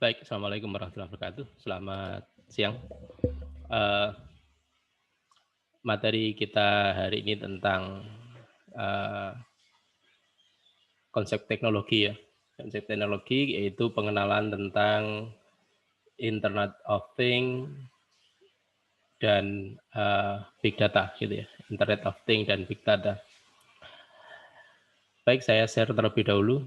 Baik, Assalamualaikum warahmatullahi wabarakatuh. Selamat siang. Eh, Materi kita hari ini tentang eh, konsep teknologi ya. Konsep teknologi yaitu pengenalan tentang Internet of Things dan Big Data gitu ya. Internet of Things dan Big Data. Baik, saya share terlebih dahulu.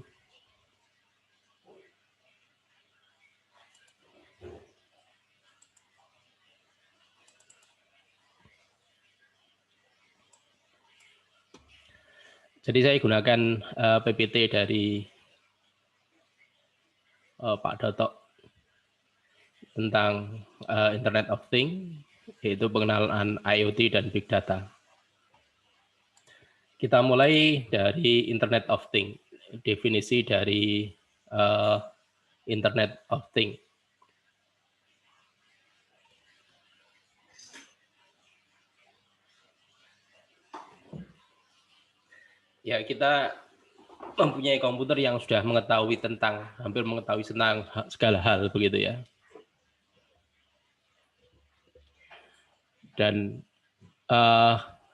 Jadi saya gunakan PPT dari Pak Dotok tentang Internet of Things, yaitu pengenalan IoT dan Big Data. Kita mulai dari Internet of Things, definisi dari Internet of Things. Ya, kita mempunyai komputer yang sudah mengetahui tentang, hampir mengetahui tentang segala hal begitu ya. Dan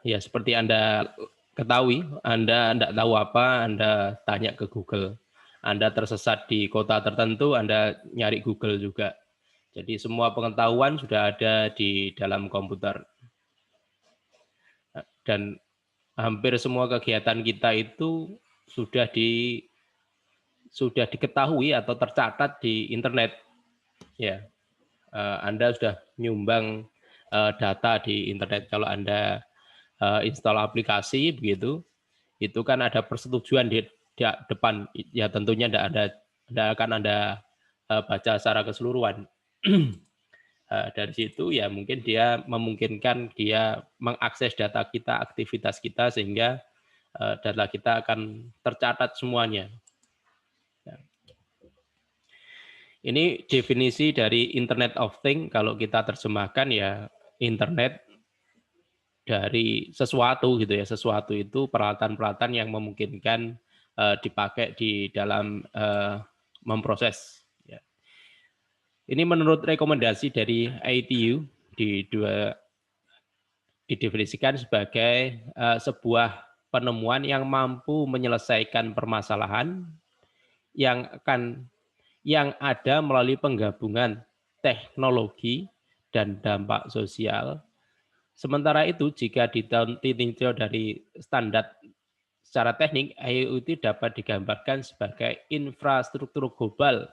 ya seperti Anda ketahui, Anda tidak tahu apa, Anda tanya ke Google. Anda tersesat di kota tertentu, Anda nyari Google juga. Jadi semua pengetahuan sudah ada di dalam komputer. Dan hampir semua kegiatan kita itu sudah diketahui atau tercatat di internet. Ya, Anda sudah nyumbang data di internet. Kalau Anda install aplikasi begitu, itu kan ada persetujuan di depan. Ya tentunya tidak akan Anda baca secara keseluruhan. Dari situ ya mungkin dia memungkinkan dia mengakses data kita, aktivitas kita, sehingga data kita akan tercatat semuanya. Ini definisi dari Internet of Things. Kalau kita terjemahkan ya internet dari sesuatu gitu ya. Sesuatu itu peralatan-peralatan yang memungkinkan dipakai di dalam memproses. Ya. Ini menurut rekomendasi dari ITU didefinisikan sebagai sebuah penemuan yang mampu menyelesaikan permasalahan yang ada melalui penggabungan teknologi dan dampak sosial. Sementara itu, jika ditinjau dari standar secara teknik, IoT dapat digambarkan sebagai infrastruktur global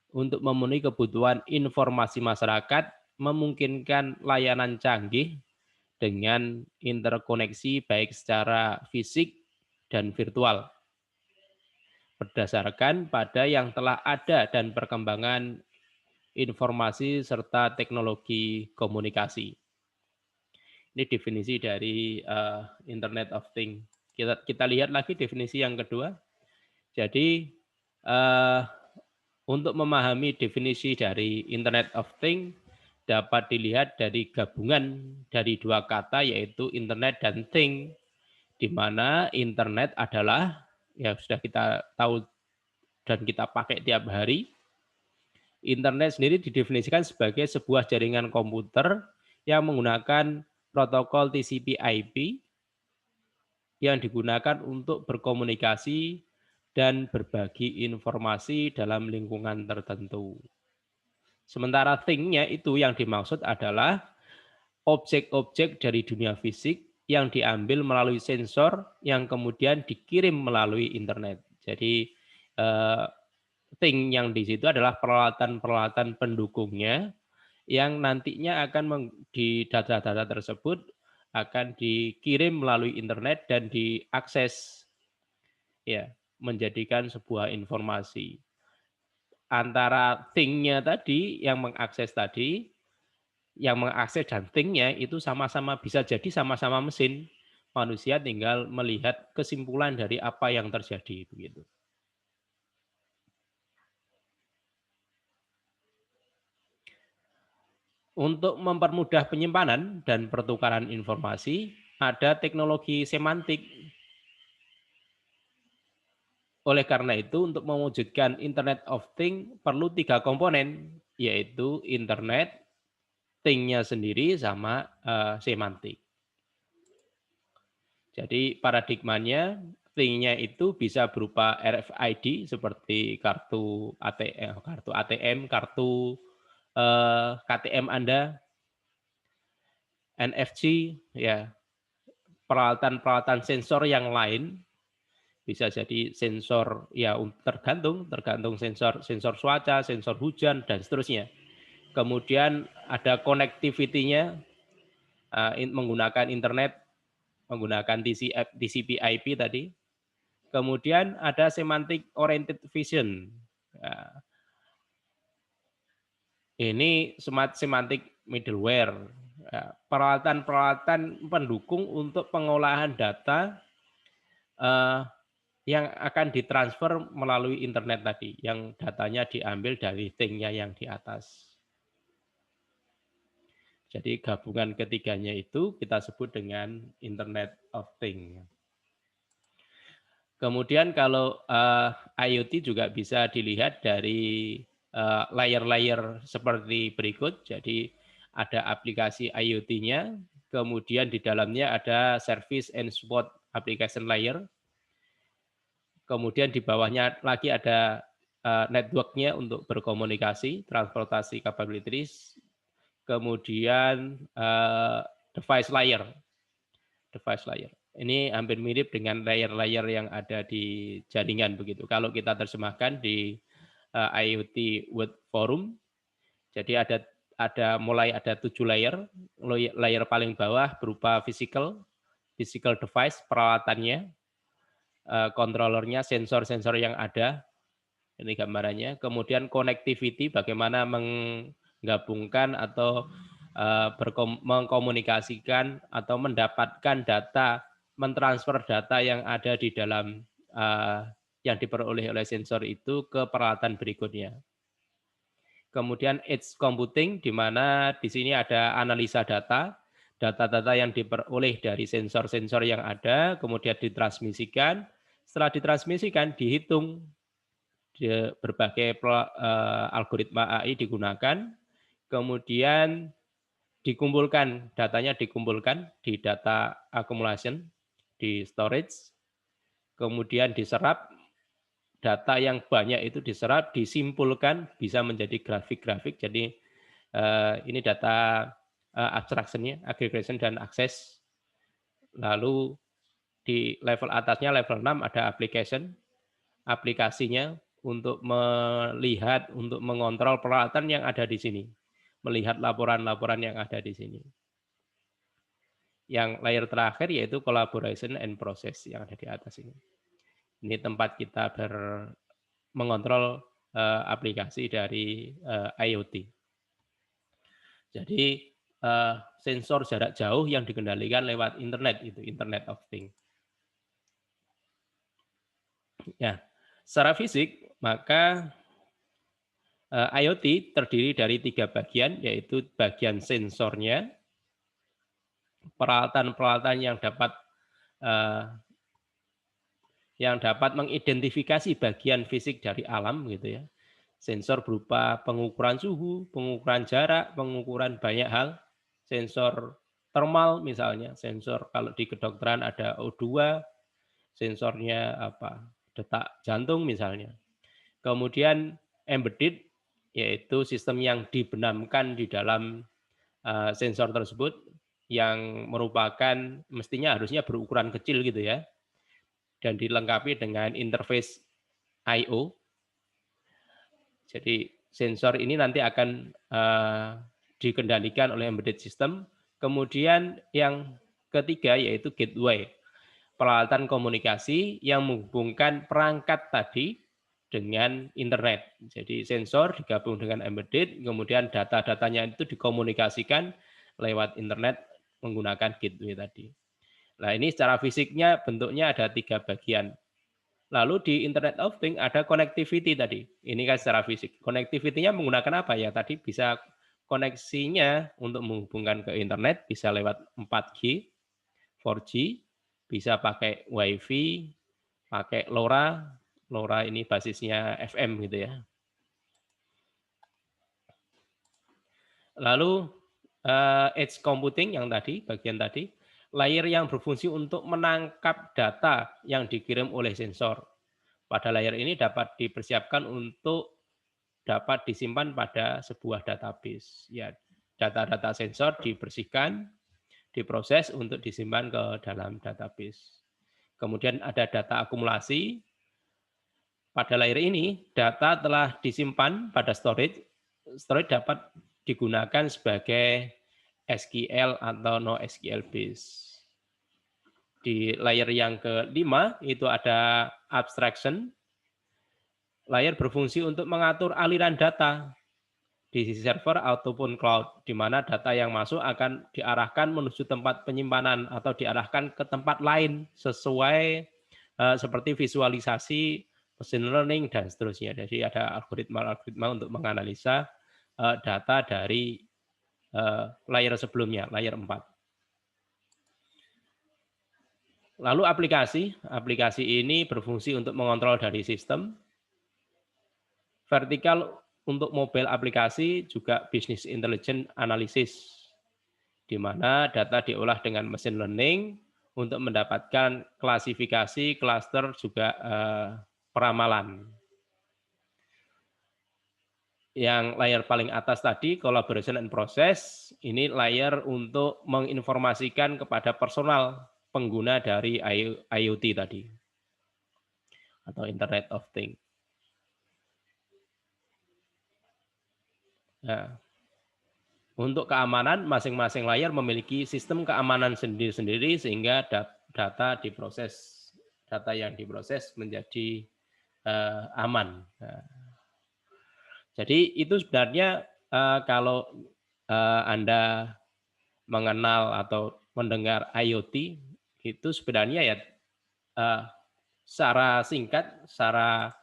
untuk memenuhi kebutuhan informasi masyarakat, memungkinkan layanan canggih dengan interkoneksi baik secara fisik dan virtual, berdasarkan pada yang telah ada dan perkembangan informasi serta teknologi komunikasi. Ini definisi dari Internet of Things. Kita lihat lagi definisi yang kedua. Jadi untuk memahami definisi dari Internet of Things dapat dilihat dari gabungan dari dua kata, yaitu internet dan thing, di mana internet adalah ya sudah kita tahu dan kita pakai tiap hari. Internet sendiri didefinisikan sebagai sebuah jaringan komputer yang menggunakan protokol TCP/IP yang digunakan untuk berkomunikasi dan berbagi informasi dalam lingkungan tertentu. Sementara thing-nya itu yang dimaksud adalah objek-objek dari dunia fisik yang diambil melalui sensor yang kemudian dikirim melalui internet. Jadi thing yang di situ adalah peralatan-peralatan pendukungnya yang nantinya akan di data-data tersebut akan dikirim melalui internet dan diakses, ya, menjadikan sebuah informasi. Antara thing-nya tadi yang mengakses dan thing-nya itu sama-sama bisa jadi sama-sama mesin. Manusia tinggal melihat kesimpulan dari apa yang terjadi begitu. Untuk mempermudah penyimpanan dan pertukaran informasi, ada teknologi semantik. Oleh karena itu, untuk mewujudkan Internet of Things perlu 3 komponen, yaitu internet, thing-nya sendiri, sama semantik. Jadi paradigmanya, thing-nya itu bisa berupa RFID seperti kartu ATM, kartu KTM Anda, NFC, ya, peralatan-peralatan sensor yang lain. Bisa jadi sensor, ya tergantung sensor cuaca, sensor hujan, dan seterusnya. Kemudian ada connectivity-nya, menggunakan internet, menggunakan TCP/IP tadi. Kemudian ada semantic oriented vision. Nah, ini semantic middleware, peralatan-peralatan pendukung untuk pengolahan data yang akan ditransfer melalui internet tadi, yang datanya diambil dari thing-nya yang di atas. Jadi gabungan ketiganya itu kita sebut dengan Internet of Things. Kemudian kalau IoT juga bisa dilihat dari layer-layer seperti berikut. Jadi ada aplikasi IoT-nya, kemudian di dalamnya ada service and support application layer. Kemudian di bawahnya lagi ada network-nya untuk berkomunikasi, transportasi capabilities, kemudian device layer. Ini hampir mirip dengan layer-layer yang ada di jaringan begitu. Kalau kita terjemahkan di IoT World Forum, jadi mulai ada 7 layer. Layer paling bawah berupa physical device, peralatannya, controllernya, sensor-sensor yang ada, ini gambarannya. Kemudian connectivity, bagaimana menggabungkan atau mengkomunikasikan atau mendapatkan data, mentransfer data yang ada di dalam yang diperoleh oleh sensor itu ke peralatan berikutnya. Kemudian edge computing, di mana di sini ada analisa data-data yang diperoleh dari sensor-sensor yang ada, kemudian ditransmisikan. Setelah ditransmisikan, dihitung, berbagai algoritma AI digunakan, kemudian datanya dikumpulkan di data accumulation, di storage, kemudian diserap, data yang banyak itu diserap, disimpulkan, bisa menjadi grafik-grafik. Jadi ini data abstraction-nya, aggregation dan akses. Lalu di level atasnya, level 6, ada aplikasinya untuk melihat, untuk mengontrol peralatan yang ada di sini. Melihat laporan-laporan yang ada di sini. Yang layer terakhir yaitu collaboration and process yang ada di atas ini. Ini tempat kita mengontrol aplikasi dari IoT. Jadi sensor jarak jauh yang dikendalikan lewat internet, itu Internet of Things. Ya, secara fisik maka IoT terdiri dari 3 bagian, yaitu bagian sensornya, peralatan-peralatan yang dapat mengidentifikasi bagian fisik dari alam gitu ya. Sensor berupa pengukuran suhu, pengukuran jarak, pengukuran banyak hal. Sensor thermal misalnya, sensor kalau di kedokteran ada O2, sensornya detak jantung misalnya. Kemudian embedded, yaitu sistem yang dibenamkan di dalam sensor tersebut, yang merupakan mestinya harusnya berukuran kecil gitu ya, dan dilengkapi dengan interface I/O. Jadi sensor ini nanti akan dikendalikan oleh embedded system. Kemudian yang ketiga yaitu gateway, peralatan komunikasi yang menghubungkan perangkat tadi dengan internet. Jadi sensor digabung dengan embedded, kemudian data-datanya itu dikomunikasikan lewat internet menggunakan gateway tadi. Nah ini secara fisiknya bentuknya ada 3 bagian. Lalu di Internet of Things ada connectivity tadi. Ini kan secara fisik. Connectivity-nya menggunakan apa ya? Tadi bisa koneksinya untuk menghubungkan ke internet bisa lewat 4G, 4G, bisa pakai WiFi, pakai LoRa, LoRa ini basisnya FM gitu ya. Lalu edge computing yang tadi, bagian tadi, layer yang berfungsi untuk menangkap data yang dikirim oleh sensor. Pada layer ini dapat dipersiapkan untuk dapat disimpan pada sebuah database. Ya, data-data sensor dibersihkan, diproses untuk disimpan ke dalam database. Kemudian ada data akumulasi. Pada layer ini, data telah disimpan pada storage. Storage dapat digunakan sebagai SQL atau NoSQL base. Di layer yang kelima itu ada abstraction. Layer berfungsi untuk mengatur aliran data di sisi server ataupun cloud, di mana data yang masuk akan diarahkan menuju tempat penyimpanan atau diarahkan ke tempat lain sesuai seperti visualisasi, machine learning, dan seterusnya. Jadi ada algoritma-algoritma untuk menganalisa data dari layer sebelumnya, layer 4. Lalu aplikasi ini berfungsi untuk mengontrol dari sistem. Vertikal untuk mobile aplikasi juga business intelligence analysis, di mana data diolah dengan machine learning untuk mendapatkan klasifikasi, cluster, juga peramalan. Yang layer paling atas tadi, collaboration and process, ini layer untuk menginformasikan kepada personal pengguna dari IoT tadi, atau Internet of Things. Nah, untuk keamanan, masing-masing layer memiliki sistem keamanan sendiri-sendiri sehingga data yang diproses menjadi aman. Nah, jadi itu sebenarnya kalau Anda mengenal atau mendengar IoT, itu sebenarnya ya secara singkat, secara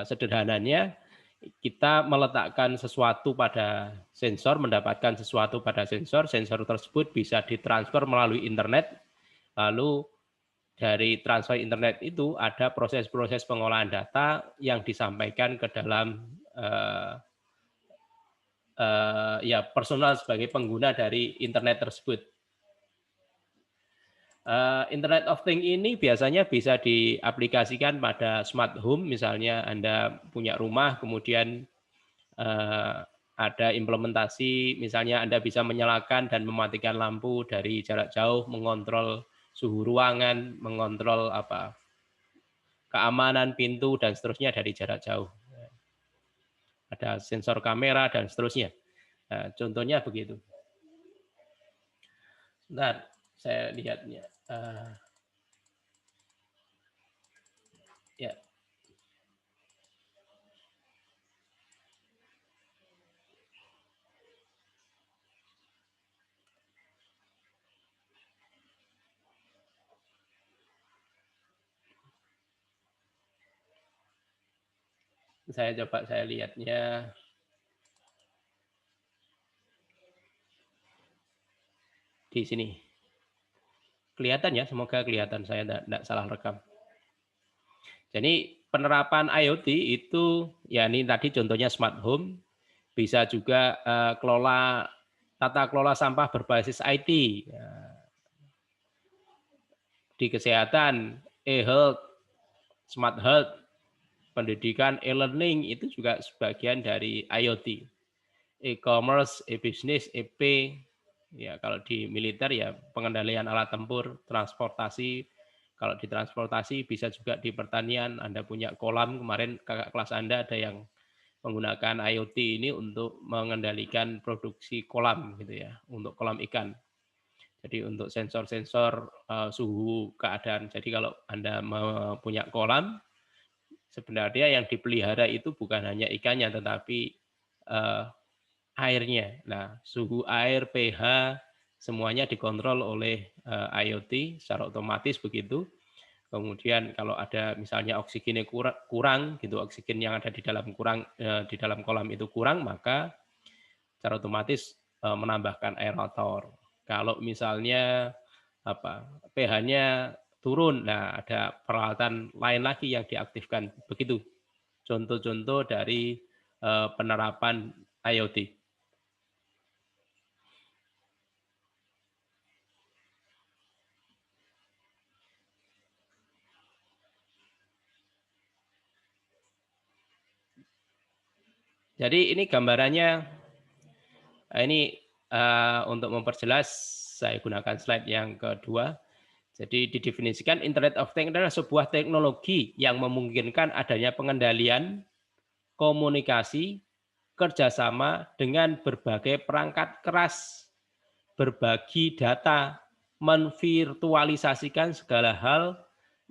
sederhananya, kita meletakkan sesuatu pada sensor, mendapatkan sesuatu pada sensor, sensor tersebut bisa ditransfer melalui internet, lalu dari transfer internet itu ada proses-proses pengolahan data yang disampaikan ke dalam ya personal sebagai pengguna dari internet tersebut. Internet of Things ini biasanya bisa diaplikasikan pada smart home, misalnya Anda punya rumah, kemudian ada implementasi, misalnya Anda bisa menyalakan dan mematikan lampu dari jarak jauh, mengontrol suhu ruangan, mengontrol keamanan pintu, dan seterusnya dari jarak jauh. Ada sensor kamera, dan seterusnya. Nah, contohnya begitu. Bentar, saya lihatnya. Ya. Saya lihatnya. Di sini. Kelihatan ya, semoga kelihatan, saya tidak salah rekam. Jadi penerapan IoT itu, ya ini tadi contohnya smart home, bisa juga tata kelola sampah berbasis IT. Ya. Di kesehatan, e-health, smart health, pendidikan, e-learning, itu juga sebagian dari IoT. E-commerce, e-business, EP, ya kalau di militer ya pengendalian alat tempur, transportasi. Kalau di transportasi bisa juga di pertanian, Anda punya kolam, kemarin kakak kelas Anda ada yang menggunakan IoT ini untuk mengendalikan produksi kolam gitu ya, untuk kolam ikan. Jadi untuk sensor-sensor suhu keadaan. Jadi kalau Anda punya kolam, sebenarnya yang dipelihara itu bukan hanya ikannya, tetapi airnya. Nah, suhu air, pH, semuanya dikontrol oleh IoT secara otomatis begitu. Kemudian kalau ada misalnya oksigennya kurang gitu, oksigen yang ada di dalam kolam itu kurang, maka secara otomatis menambahkan aerator. Kalau misalnya pH-nya turun. Nah, ada peralatan lain lagi yang diaktifkan. Begitu contoh-contoh dari penerapan IoT. Jadi ini gambarannya, ini untuk memperjelas saya gunakan slide yang kedua. Jadi didefinisikan Internet of Things adalah sebuah teknologi yang memungkinkan adanya pengendalian, komunikasi, kerjasama dengan berbagai perangkat keras, berbagi data, menvirtualisasikan segala hal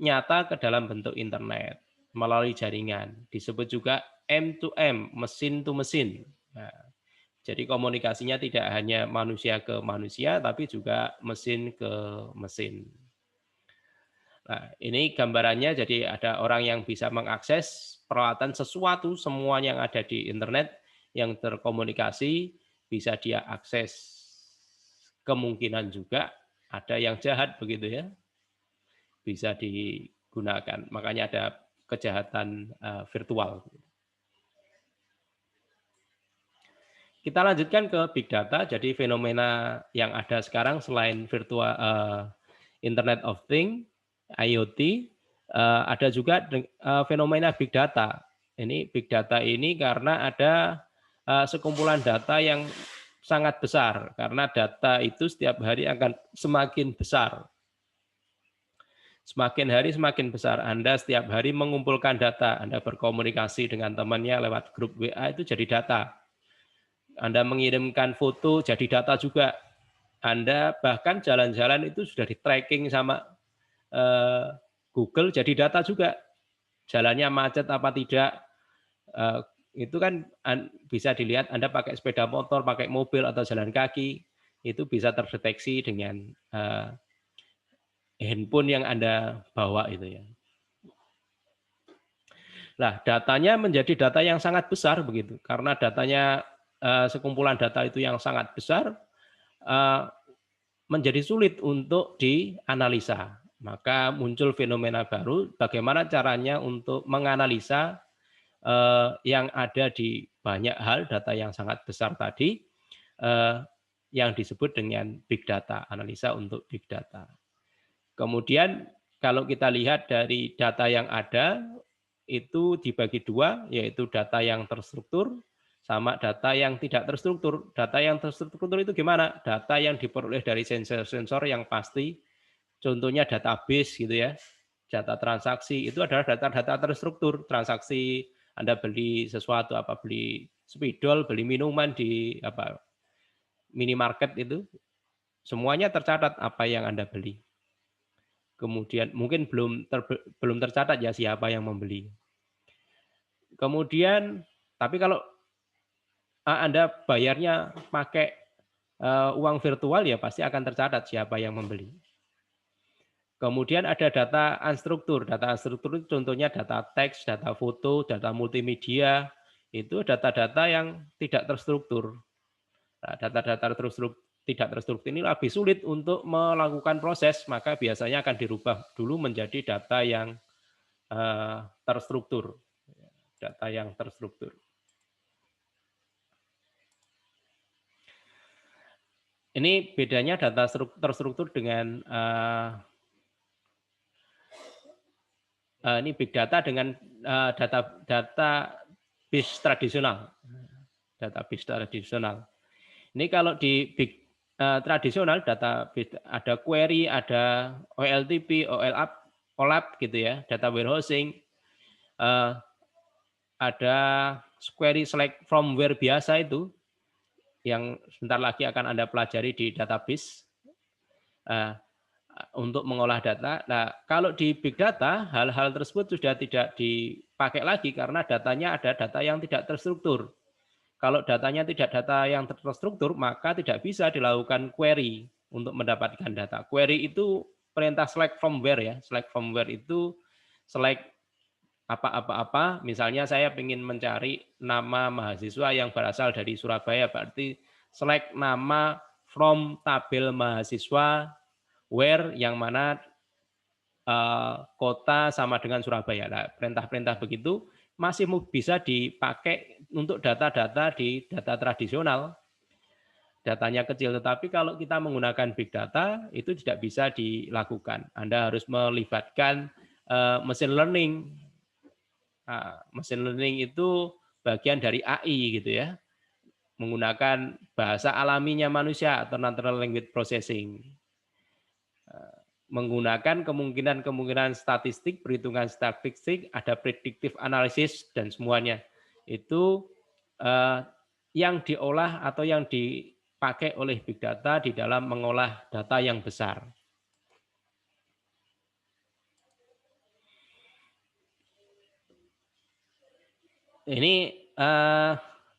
nyata ke dalam bentuk internet melalui jaringan. Disebut juga M2M, mesin to mesin. Nah, jadi komunikasinya tidak hanya manusia ke manusia, tapi juga mesin ke mesin. Nah, ini gambarannya, jadi ada orang yang bisa mengakses peralatan sesuatu, semua yang ada di internet yang terkomunikasi, bisa dia akses. Kemungkinan juga ada yang jahat begitu ya, bisa digunakan. Makanya ada kejahatan virtual. Kita lanjutkan ke big data. Jadi fenomena yang ada sekarang selain virtual Internet of Things, IoT, ada juga fenomena big data. Ini big data ini karena ada sekumpulan data yang sangat besar. Karena data itu setiap hari akan semakin besar. Semakin hari semakin besar. Anda setiap hari mengumpulkan data. Anda berkomunikasi dengan temannya lewat grup WA itu jadi data. Anda mengirimkan foto jadi data juga. Anda bahkan jalan-jalan itu sudah di-tracking sama Google jadi data juga. Jalannya macet apa tidak, itu kan bisa dilihat Anda pakai sepeda motor, pakai mobil atau jalan kaki, itu bisa terdeteksi dengan handphone yang Anda bawa itu ya. Nah, datanya menjadi data yang sangat besar begitu. Karena datanya sekumpulan data itu yang sangat besar, menjadi sulit untuk dianalisa. Maka muncul fenomena baru, bagaimana caranya untuk menganalisa yang ada di banyak hal, data yang sangat besar tadi, yang disebut dengan big data, analisa untuk big data. Kemudian kalau kita lihat dari data yang ada, itu dibagi dua, yaitu data yang terstruktur sama data yang tidak terstruktur. Data yang terstruktur itu gimana? Data yang diperoleh dari sensor-sensor yang pasti, contohnya database gitu ya, data transaksi, itu adalah data-data terstruktur. Transaksi Anda beli sesuatu, apa beli spidol, beli minuman di minimarket itu, semuanya tercatat apa yang Anda beli. Kemudian mungkin belum tercatat ya siapa yang membeli. Kemudian, tapi kalau Anda bayarnya pakai uang virtual ya pasti akan tercatat siapa yang membeli. Kemudian ada data unstruktur. Data unstruktur itu contohnya data teks, data foto, data multimedia. Itu data-data yang tidak terstruktur. Nah, data-data tidak terstruktur ini lebih sulit untuk melakukan proses, maka biasanya akan dirubah dulu menjadi data yang terstruktur. Data yang terstruktur. Ini bedanya data terstruktur dengan ini big data dengan data base tradisional. Database tradisional. Ini kalau di big tradisional data ada query, ada OLTP, OLAP gitu ya, data warehousing, ada query select from where biasa itu yang sebentar lagi akan Anda pelajari di database untuk mengolah data. Nah, kalau di big data hal-hal tersebut sudah tidak dipakai lagi karena datanya ada data yang tidak terstruktur. Kalau datanya tidak data yang terstruktur, maka tidak bisa dilakukan query untuk mendapatkan data. Query itu perintah select from where ya. Select from where itu select apa-apa-apa. Misalnya saya ingin mencari nama mahasiswa yang berasal dari Surabaya, berarti select nama from tabel mahasiswa where yang mana kota sama dengan Surabaya. Nah, perintah-perintah begitu masih bisa dipakai untuk data-data di data tradisional. Datanya kecil, tetapi kalau kita menggunakan big data itu tidak bisa dilakukan. Anda harus melibatkan mesin learning. Nah, mesin learning itu bagian dari AI gitu ya, menggunakan bahasa alaminya manusia atau natural language processing. Menggunakan kemungkinan-kemungkinan statistik, perhitungan statistik, ada predictive analysis dan semuanya. Itu yang diolah atau yang dipakai oleh big data di dalam mengolah data yang besar. Ini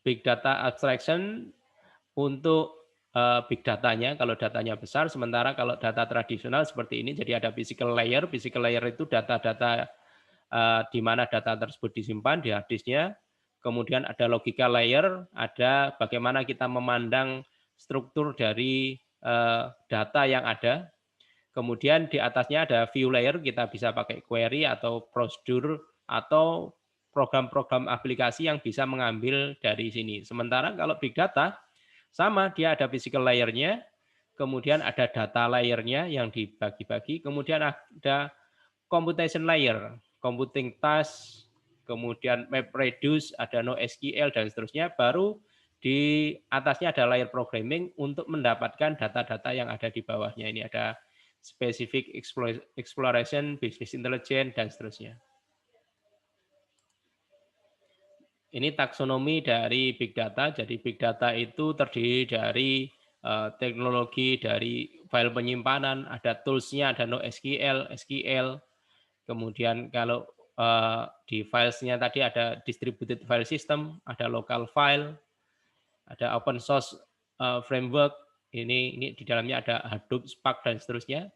big data abstraction untuk big datanya, kalau datanya besar, sementara kalau data tradisional seperti ini, jadi ada physical layer itu data-data di mana data tersebut disimpan di hard disknya, kemudian ada logika layer, ada bagaimana kita memandang struktur dari data yang ada, kemudian di atasnya ada view layer, kita bisa pakai query atau prosedur atau program-program aplikasi yang bisa mengambil dari sini. Sementara kalau big data, sama, dia ada physical layer-nya, kemudian ada data layer-nya yang dibagi-bagi, kemudian ada computation layer, computing task, kemudian map reduce, ada NoSQL, dan seterusnya, baru di atasnya ada layer programming untuk mendapatkan data-data yang ada di bawahnya. Ini ada specific exploration, business intelligence, dan seterusnya. Ini taksonomi dari big data. Jadi big data itu terdiri dari teknologi dari file penyimpanan, ada tools-nya, ada NoSQL, SQL. Kemudian kalau di filesnya tadi ada distributed file system, ada local file, ada open source framework. Ini di dalamnya ada Hadoop, Spark, dan seterusnya.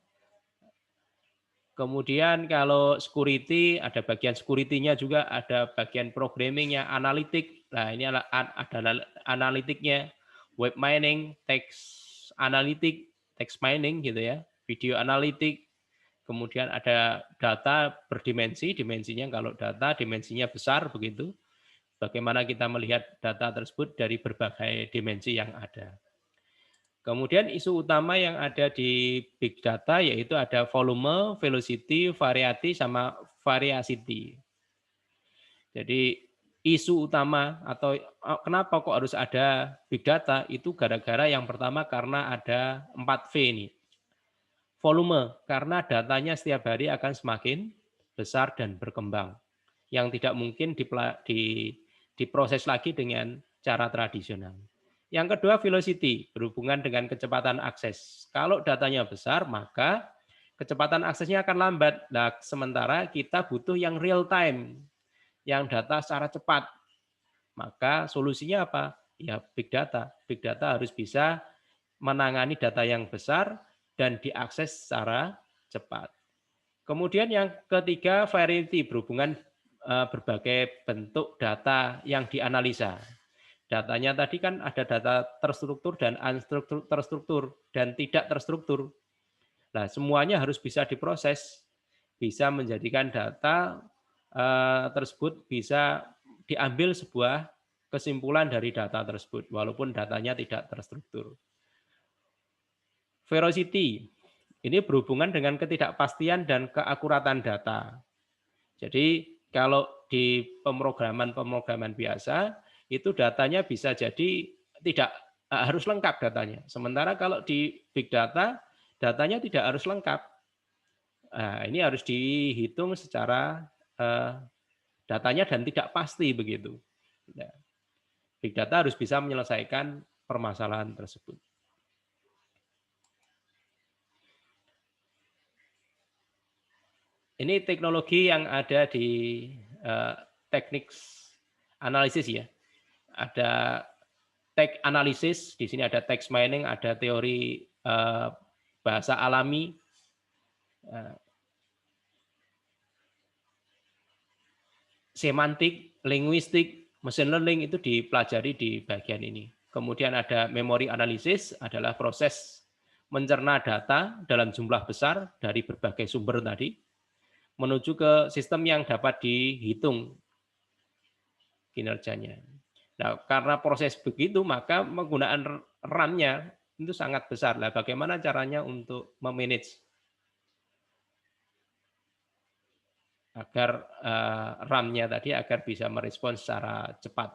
Kemudian kalau security, ada bagian security-nya juga, ada bagian programming-nya, analitik. Nah, ini ada analitiknya, web mining, text analitik, text mining gitu ya, video analitik. Kemudian ada data berdimensi, dimensinya kalau data dimensinya besar begitu. Bagaimana kita melihat data tersebut dari berbagai dimensi yang ada. Kemudian isu utama yang ada di big data yaitu ada volume, velocity, variety, sama variacity. Jadi isu utama atau kenapa kok harus ada big data itu gara-gara yang pertama karena ada 4V ini. Volume, karena datanya setiap hari akan semakin besar dan berkembang. Yang tidak mungkin diproses lagi dengan cara tradisional. Yang kedua, velocity, berhubungan dengan kecepatan akses. Kalau datanya besar, maka kecepatan aksesnya akan lambat. Nah, sementara kita butuh yang real time, yang data secara cepat. Maka solusinya apa? Ya big data. Big data harus bisa menangani data yang besar dan diakses secara cepat. Kemudian yang ketiga, variety, berhubungan berbagai bentuk data yang dianalisa. Datanya tadi kan ada data terstruktur dan terstruktur dan tidak terstruktur. Nah, semuanya harus bisa diproses, bisa menjadikan data tersebut bisa diambil sebuah kesimpulan dari data tersebut, walaupun datanya tidak terstruktur. Veracity, ini berhubungan dengan ketidakpastian dan keakuratan data. Jadi kalau di pemrograman biasa, itu datanya bisa jadi tidak harus lengkap datanya. Sementara kalau di big data, datanya tidak harus lengkap. Nah, ini harus dihitung secara datanya dan tidak pasti begitu. Nah, big data harus bisa menyelesaikan permasalahan tersebut. Ini teknologi yang ada di teknik analisis ya. Ada text analisis, di sini ada text mining, ada teori bahasa alami. Semantik, linguistik, machine learning itu dipelajari di bagian ini. Kemudian ada memory analysis, adalah proses mencerna data dalam jumlah besar dari berbagai sumber tadi. menuju ke sistem yang dapat dihitung kinerjanya. Nah, karena proses begitu, maka penggunaan RAM-nya itu sangat besar. Nah, bagaimana caranya untuk memanage agar RAM-nya tadi agar bisa merespons secara cepat.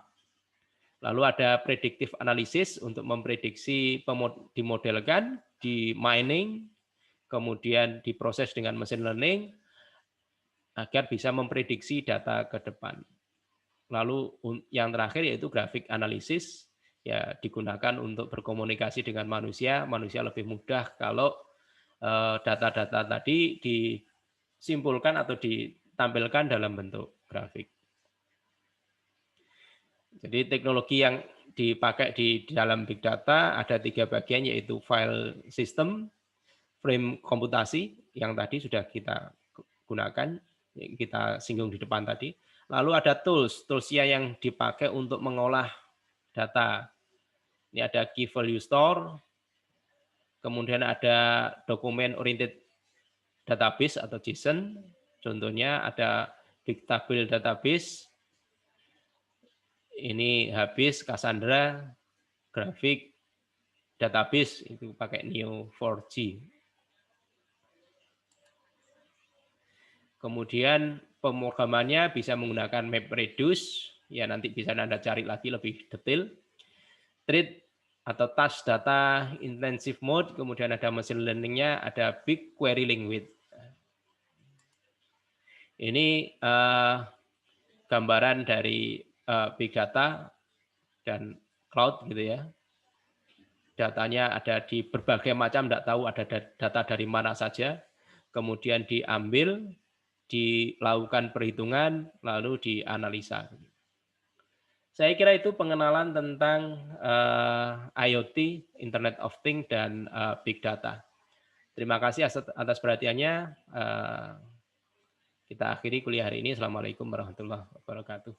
Lalu ada predictive analysis untuk memprediksi dimodelkan, di mining, kemudian diproses dengan mesin learning agar bisa memprediksi data ke depan. Lalu yang terakhir yaitu grafik analisis, ya digunakan untuk berkomunikasi dengan manusia. Manusia lebih mudah kalau data-data tadi disimpulkan atau ditampilkan dalam bentuk grafik. Jadi teknologi yang dipakai di dalam big data ada 3 bagian, yaitu file system, frame komputasi yang tadi sudah kita gunakan, kita singgung di depan tadi. Lalu ada toolsnya yang dipakai untuk mengolah data. Ini ada key value store, kemudian ada document oriented database atau JSON. Contohnya ada big table database. Ini habis Cassandra, grafik, database itu pakai Neo4j. Kemudian pemrogramannya bisa menggunakan MapReduce, ya nanti bisa Anda cari lagi lebih detail. Treat atau task data intensive mode, kemudian ada machine learning-nya, ada big query language. Ini gambaran dari big data dan cloud gitu ya. Datanya ada di berbagai macam, tidak tahu ada data dari mana saja, kemudian diambil, dilakukan perhitungan, lalu dianalisa. Saya kira itu pengenalan tentang IoT, Internet of Things, dan Big Data. Terima kasih atas perhatiannya. Kita akhiri kuliah hari ini. Assalamualaikum warahmatullahi wabarakatuh.